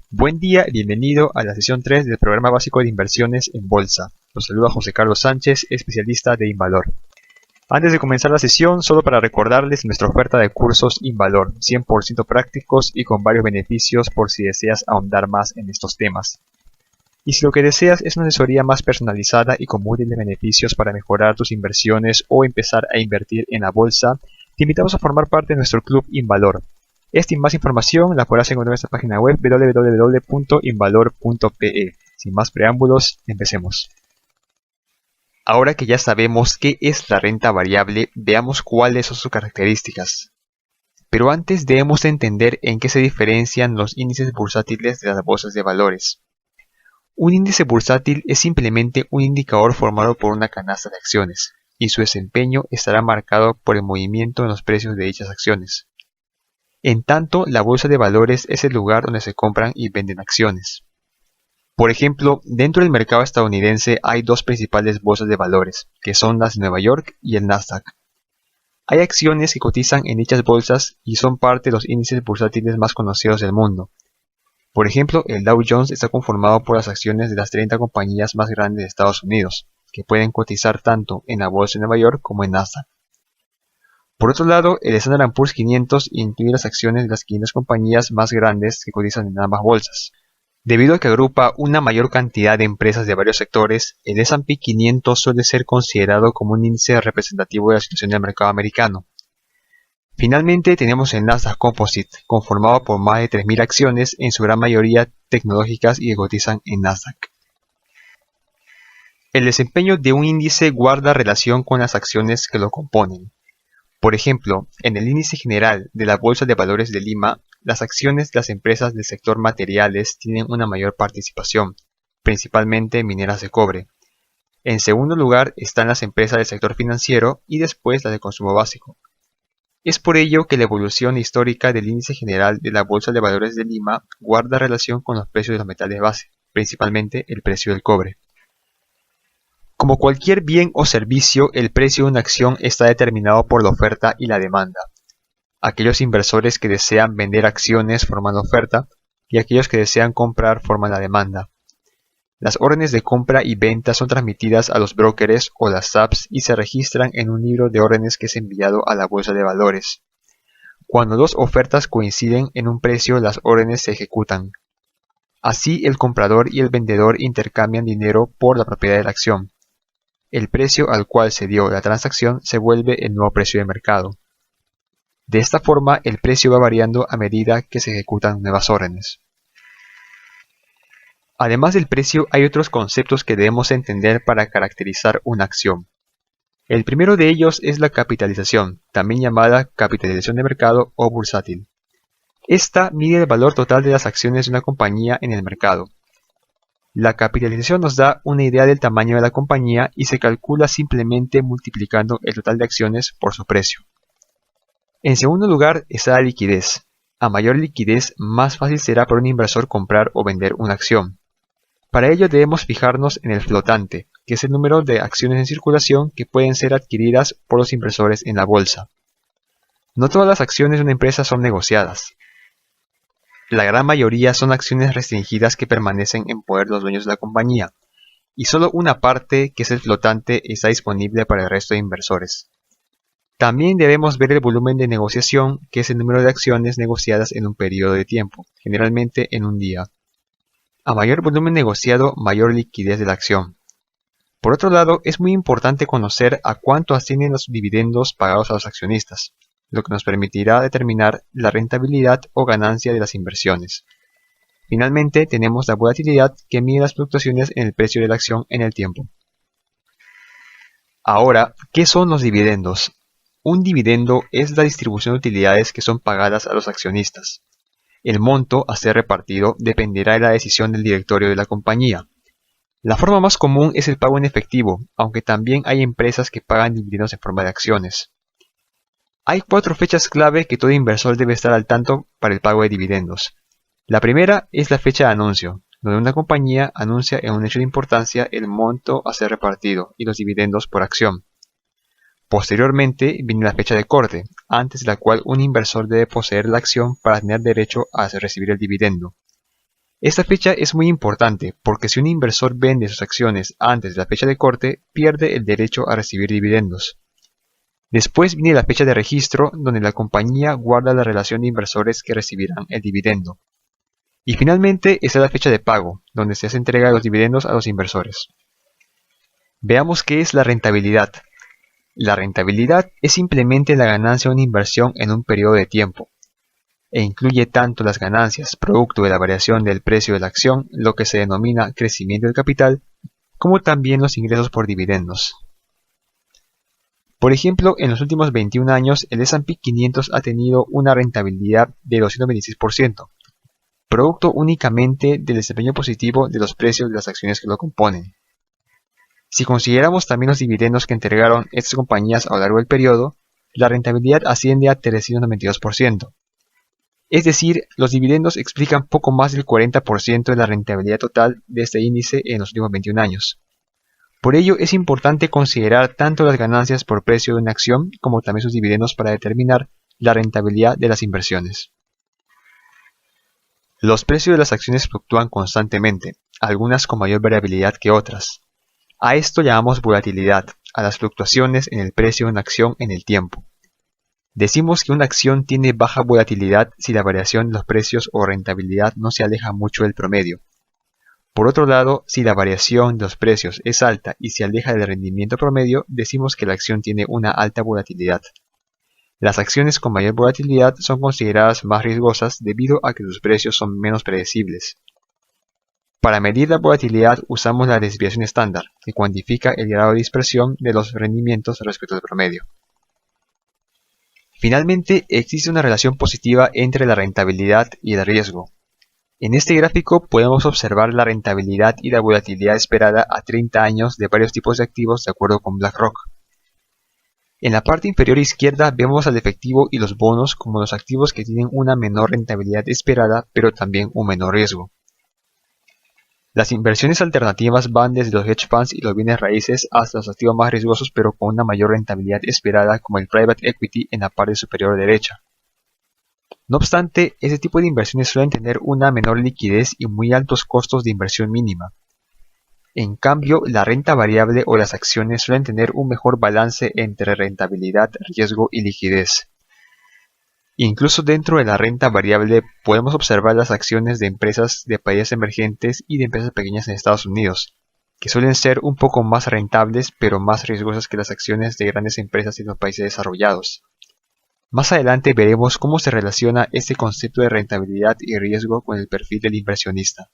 Buen día y bienvenido a la sesión 3 del programa básico de inversiones en bolsa. Los saluda José Carlos Sánchez, especialista de Invalor. Antes de comenzar la sesión, solo para recordarles nuestra oferta de cursos Invalor, 100% prácticos y con varios beneficios por si deseas ahondar más en estos temas. Y si lo que deseas es una asesoría más personalizada y con múltiples beneficios para mejorar tus inversiones o empezar a invertir en la bolsa, te invitamos a formar parte de nuestro club Invalor. Esta y más información la podrás encontrar en nuestra página web www.invalor.pe. Sin más preámbulos, empecemos. Ahora que ya sabemos qué es la renta variable, veamos cuáles son sus características. Pero antes debemos entender en qué se diferencian los índices bursátiles de las bolsas de valores. Un índice bursátil es simplemente un indicador formado por una canasta de acciones, y su desempeño estará marcado por el movimiento en los precios de dichas acciones. En tanto, la bolsa de valores es el lugar donde se compran y venden acciones. Por ejemplo, dentro del mercado estadounidense hay dos principales bolsas de valores, que son las de Nueva York y el Nasdaq. Hay acciones que cotizan en dichas bolsas y son parte de los índices bursátiles más conocidos del mundo. Por ejemplo, el Dow Jones está conformado por las acciones de las 30 compañías más grandes de Estados Unidos, que pueden cotizar tanto en la bolsa de Nueva York como en Nasdaq. Por otro lado, el Standard & Poor's 500 incluye las acciones de las 500 compañías más grandes que cotizan en ambas bolsas. Debido a que agrupa una mayor cantidad de empresas de varios sectores, el S&P 500 suele ser considerado como un índice representativo de la situación del mercado americano. Finalmente tenemos el Nasdaq Composite, conformado por más de 3.000 acciones, en su gran mayoría tecnológicas y que cotizan en Nasdaq. El desempeño de un índice guarda relación con las acciones que lo componen. Por ejemplo, en el índice general de la Bolsa de Valores de Lima, las acciones de las empresas del sector materiales tienen una mayor participación, principalmente mineras de cobre. En segundo lugar están las empresas del sector financiero y después las de consumo básico. Es por ello que la evolución histórica del índice general de la Bolsa de Valores de Lima guarda relación con los precios de los metales base, principalmente el precio del cobre. Como cualquier bien o servicio, el precio de una acción está determinado por la oferta y la demanda. Aquellos inversores que desean vender acciones forman la oferta y aquellos que desean comprar forman la demanda. Las órdenes de compra y venta son transmitidas a los brokers o las SAPs y se registran en un libro de órdenes que es enviado a la bolsa de valores. Cuando dos ofertas coinciden en un precio, las órdenes se ejecutan. Así, el comprador y el vendedor intercambian dinero por la propiedad de la acción. El precio al cual se dio la transacción se vuelve el nuevo precio de mercado. De esta forma, el precio va variando a medida que se ejecutan nuevas órdenes. Además del precio, hay otros conceptos que debemos entender para caracterizar una acción. El primero de ellos es la capitalización, también llamada capitalización de mercado o bursátil. Esta mide el valor total de las acciones de una compañía en el mercado. La capitalización nos da una idea del tamaño de la compañía y se calcula simplemente multiplicando el total de acciones por su precio. En segundo lugar está la liquidez. A mayor liquidez, más fácil será para un inversor comprar o vender una acción. Para ello debemos fijarnos en el flotante, que es el número de acciones en circulación que pueden ser adquiridas por los inversores en la bolsa. No todas las acciones de una empresa son negociadas. La gran mayoría son acciones restringidas que permanecen en poder de los dueños de la compañía, y solo una parte, que es el flotante, está disponible para el resto de inversores. También debemos ver el volumen de negociación, que es el número de acciones negociadas en un periodo de tiempo, generalmente en un día. A mayor volumen negociado, mayor liquidez de la acción. Por otro lado, es muy importante conocer a cuánto ascienden los dividendos pagados a los accionistas, lo que nos permitirá determinar la rentabilidad o ganancia de las inversiones. Finalmente, tenemos la volatilidad, que mide las fluctuaciones en el precio de la acción en el tiempo. Ahora, ¿qué son los dividendos? Un dividendo es la distribución de utilidades que son pagadas a los accionistas. El monto a ser repartido dependerá de la decisión del directorio de la compañía. La forma más común es el pago en efectivo, aunque también hay empresas que pagan dividendos en forma de acciones. Hay 4 fechas clave que todo inversor debe estar al tanto para el pago de dividendos. La primera es la fecha de anuncio, donde una compañía anuncia en un hecho de importancia el monto a ser repartido y los dividendos por acción. Posteriormente viene la fecha de corte, antes de la cual un inversor debe poseer la acción para tener derecho a recibir el dividendo. Esta fecha es muy importante porque si un inversor vende sus acciones antes de la fecha de corte, pierde el derecho a recibir dividendos. Después viene la fecha de registro, donde la compañía guarda la relación de inversores que recibirán el dividendo. Y finalmente está la fecha de pago, donde se hace entrega de los dividendos a los inversores. Veamos qué es la rentabilidad. La rentabilidad es simplemente la ganancia de una inversión en un periodo de tiempo, e incluye tanto las ganancias producto de la variación del precio de la acción, lo que se denomina crecimiento del capital, como también los ingresos por dividendos. Por ejemplo, en los últimos 21 años, el S&P 500 ha tenido una rentabilidad de 226%, producto únicamente del desempeño positivo de los precios de las acciones que lo componen. Si consideramos también los dividendos que entregaron estas compañías a lo largo del periodo, la rentabilidad asciende a 392%. Es decir, los dividendos explican poco más del 40% de la rentabilidad total de este índice en los últimos 21 años. Por ello, es importante considerar tanto las ganancias por precio de una acción como también sus dividendos para determinar la rentabilidad de las inversiones. Los precios de las acciones fluctúan constantemente, algunas con mayor variabilidad que otras. A esto llamamos volatilidad, a las fluctuaciones en el precio de una acción en el tiempo. Decimos que una acción tiene baja volatilidad si la variación de los precios o rentabilidad no se aleja mucho del promedio. Por otro lado, si la variación de los precios es alta y se aleja del rendimiento promedio, decimos que la acción tiene una alta volatilidad. Las acciones con mayor volatilidad son consideradas más riesgosas debido a que sus precios son menos predecibles. Para medir la volatilidad usamos la desviación estándar, que cuantifica el grado de dispersión de los rendimientos respecto al promedio. Finalmente, existe una relación positiva entre la rentabilidad y el riesgo. En este gráfico podemos observar la rentabilidad y la volatilidad esperada a 30 años de varios tipos de activos de acuerdo con BlackRock. En la parte inferior izquierda vemos al efectivo y los bonos como los activos que tienen una menor rentabilidad esperada pero también un menor riesgo. Las inversiones alternativas van desde los hedge funds y los bienes raíces hasta los activos más riesgosos pero con una mayor rentabilidad esperada como el private equity en la parte superior derecha. No obstante, este tipo de inversiones suelen tener una menor liquidez y muy altos costos de inversión mínima. En cambio, la renta variable o las acciones suelen tener un mejor balance entre rentabilidad, riesgo y liquidez. Incluso dentro de la renta variable podemos observar las acciones de empresas de países emergentes y de empresas pequeñas en Estados Unidos, que suelen ser un poco más rentables pero más riesgosas que las acciones de grandes empresas en los países desarrollados. Más adelante veremos cómo se relaciona este concepto de rentabilidad y riesgo con el perfil del inversionista.